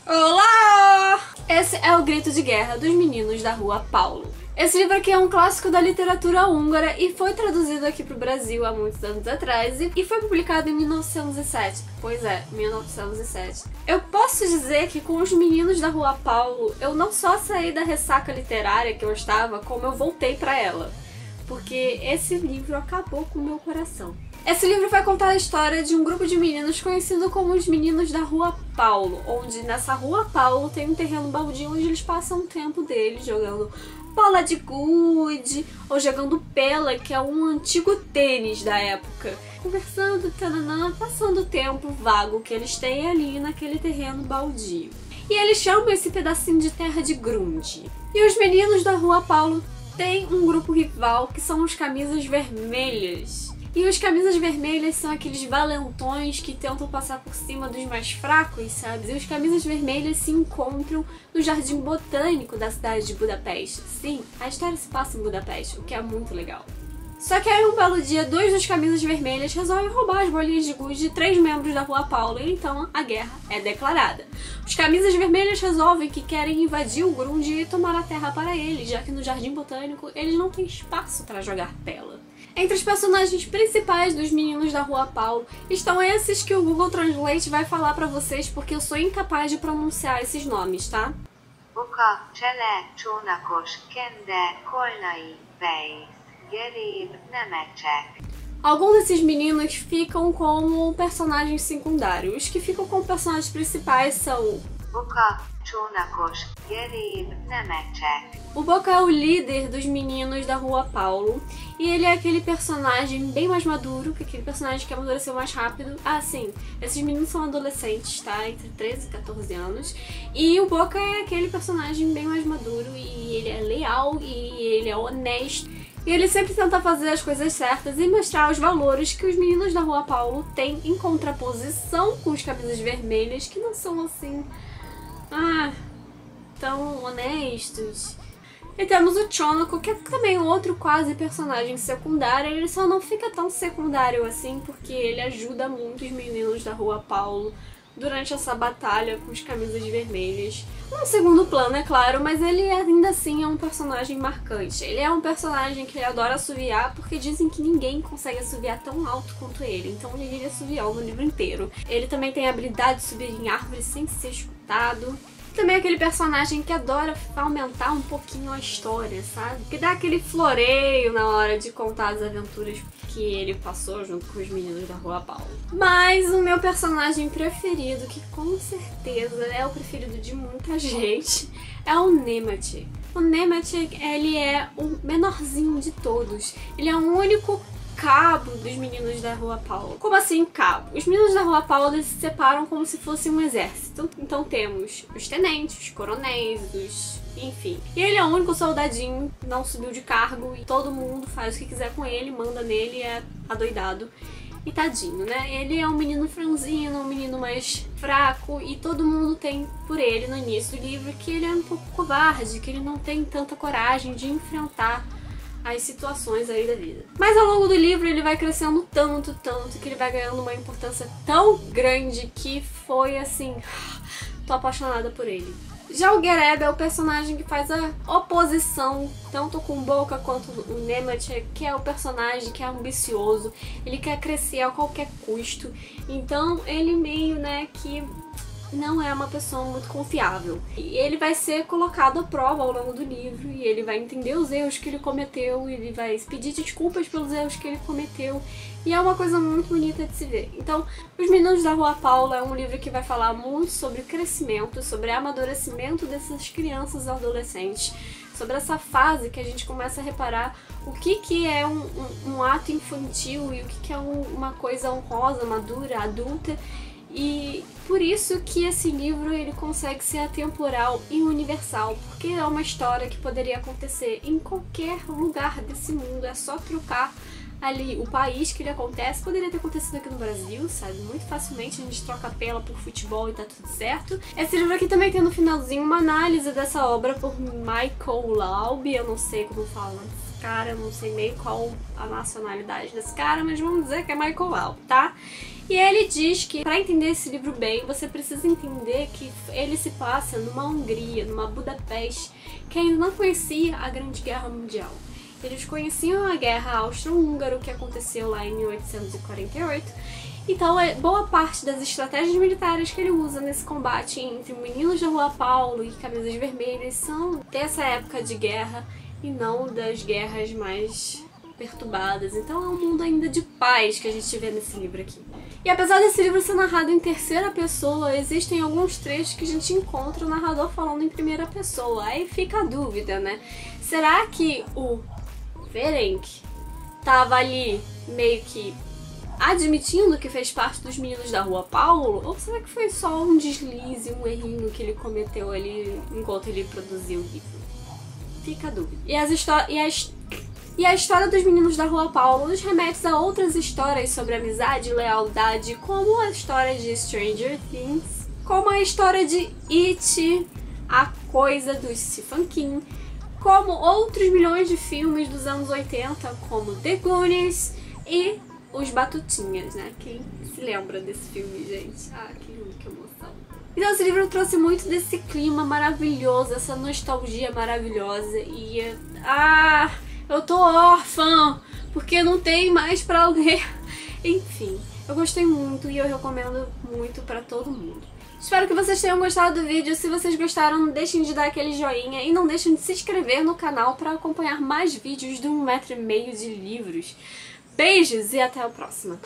Olá! Esse é o Grito de Guerra dos Meninos da Rua Paulo. Esse livro aqui é um clássico da literatura húngara e foi traduzido aqui pro Brasil há muitos anos atrás e foi publicado em 1907. Pois é, 1907. Eu posso dizer que com Os Meninos da Rua Paulo eu não só saí da ressaca literária que eu estava, como eu voltei pra ela. Porque esse livro acabou com o meu coração. Esse livro vai contar a história de um grupo de meninos conhecido como os Meninos da Rua Paulo, onde nessa Rua Paulo tem um terreno baldio onde eles passam o tempo deles jogando bola de gude ou jogando pela, que é um antigo tênis da época. Conversando, tananã, passando o tempo vago que eles têm ali naquele terreno baldio. E eles chamam esse pedacinho de terra de Grunde. E os Meninos da Rua Paulo têm um grupo rival que são os Camisas Vermelhas. E os Camisas Vermelhas são aqueles valentões que tentam passar por cima dos mais fracos, sabe? E os Camisas Vermelhas se encontram no Jardim Botânico da cidade de Budapeste. Sim, a história se passa em Budapeste, o que é muito legal. Só que aí um belo dia, dois dos Camisas Vermelhas resolvem roubar as bolinhas de gude de 3 membros da Rua Paulo e então a guerra é declarada. Os Camisas Vermelhas resolvem que querem invadir o Grunde e tomar a terra para eles, já que no Jardim Botânico eles não têm espaço para jogar pela. Entre os personagens principais dos Meninos da Rua Paulo estão esses que o Google Translate vai falar pra vocês porque eu sou incapaz de pronunciar esses nomes, tá? Boka, Csele, Csónakos, Kende, Kolnai, Weisz, Gerib, Nemecsek. Alguns desses meninos ficam como personagens secundários. Os que ficam como personagens principais são Boka, Csónakos, Gerib, Nemecsek. O Boca é o líder dos Meninos da Rua Paulo e ele é aquele personagem bem mais maduro, que aquele personagem que amadureceu mais rápido. Ah, sim, esses meninos são adolescentes, tá? Entre 13 e 14 anos. E o Boca é aquele personagem bem mais maduro e ele é leal e ele é honesto. E ele sempre tenta fazer as coisas certas e mostrar os valores que os Meninos da Rua Paulo têm em contraposição com os Camisas Vermelhas, que não são assim... tão honestos. E temos o Csónako, que é também outro quase personagem secundário. Ele só não fica tão secundário assim porque ele ajuda muito os Meninos da Rua Paulo durante essa batalha com os Camisas Vermelhas. No segundo plano, é claro, mas ele ainda assim é um personagem marcante. Ele é um personagem que ele adora assoviar porque dizem que ninguém consegue assoviar tão alto quanto ele. Então ele assoviou no livro inteiro. Ele também tem a habilidade de subir em árvores sem ser escutado. Também é aquele personagem que adora aumentar um pouquinho a história, sabe? Que dá aquele floreio na hora de contar as aventuras que ele passou junto com os Meninos da Rua Paulo. Mas o meu personagem preferido, que com certeza é o preferido de muita gente, é o Nemetschek. O Nemetschek, ele é o menorzinho de todos. Ele é o único cabo dos Meninos da Rua Paulo. Como assim cabo? Os Meninos da Rua Paulo eles se separam como se fosse um exército. Então temos os tenentes, os coronéis, enfim. E ele é o único soldadinho, não subiu de cargo e todo mundo faz o que quiser com ele, manda nele, é adoidado. E tadinho, né? Ele é um menino franzino, um menino mais fraco e todo mundo tem por ele no início do livro que ele é um pouco covarde, que ele não tem tanta coragem de enfrentar as situações aí da vida. Mas ao longo do livro ele vai crescendo tanto, que ele vai ganhando uma importância tão grande que foi assim... tô apaixonada por ele. Já o Gereb é o personagem que faz a oposição, tanto com o Boca quanto o Nemetschek, que é o personagem que é ambicioso, ele quer crescer a qualquer custo, então ele meio, né, que não é uma pessoa muito confiável. E ele vai ser colocado à prova ao longo do livro e ele vai entender os erros que ele cometeu, ele vai pedir desculpas pelos erros que ele cometeu e é uma coisa muito bonita de se ver. Então, Os Meninos da Rua Paulo é um livro que vai falar muito sobre crescimento, sobre amadurecimento dessas crianças e adolescentes, sobre essa fase que a gente começa a reparar o que é um ato infantil e o que é uma coisa honrosa, madura, adulta. E por isso que esse livro ele consegue ser atemporal e universal, porque é uma história que poderia acontecer em qualquer lugar desse mundo, é só trocar ali o país que ele acontece. Poderia ter acontecido aqui no Brasil, sabe? Muito facilmente a gente troca pela por futebol e tá tudo certo. Esse livro aqui também tem no finalzinho uma análise dessa obra por Michael Laube, eu não sei como fala cara, eu não sei nem qual a nacionalidade desse cara, mas vamos dizer que é Michael Alp, tá? E ele diz que para entender esse livro bem, você precisa entender que ele se passa numa Hungria, numa Budapeste, que ainda não conhecia a Grande Guerra Mundial. Eles conheciam a Guerra Austro-Húngaro, que aconteceu lá em 1848, então boa parte das estratégias militares que ele usa nesse combate entre meninos da Rua Paulo e camisas vermelhas são dessa época de guerra e não das guerras mais perturbadas. Então é um mundo ainda de paz que a gente vê nesse livro aqui. E apesar desse livro ser narrado em terceira pessoa, existem alguns trechos que a gente encontra o narrador falando em primeira pessoa. Aí fica a dúvida, né? Será que o Ferenc tava ali meio que admitindo que fez parte dos meninos da Rua Paulo? Ou será que foi só um deslize, um errinho que ele cometeu ali enquanto ele produziu o livro? Fica a dúvida. E a história dos meninos da Rua Paulo nos remete a outras histórias sobre amizade e lealdade, como a história de Stranger Things, como a história de It, A Coisa do Stephen King, como outros milhões de filmes dos anos 80, como The Goonies e Os Batutinhas, né? Quem se lembra desse filme, gente? Ah, que emoção. Então esse livro trouxe muito desse clima maravilhoso, essa nostalgia maravilhosa e... eu tô órfã, porque não tem mais pra ler. Enfim, eu gostei muito e eu recomendo muito pra todo mundo. Espero que vocês tenham gostado do vídeo. Se vocês gostaram, não deixem de dar aquele joinha e não deixem de se inscrever no canal pra acompanhar mais vídeos de 1,5 metro de livros. Beijos e até a próxima!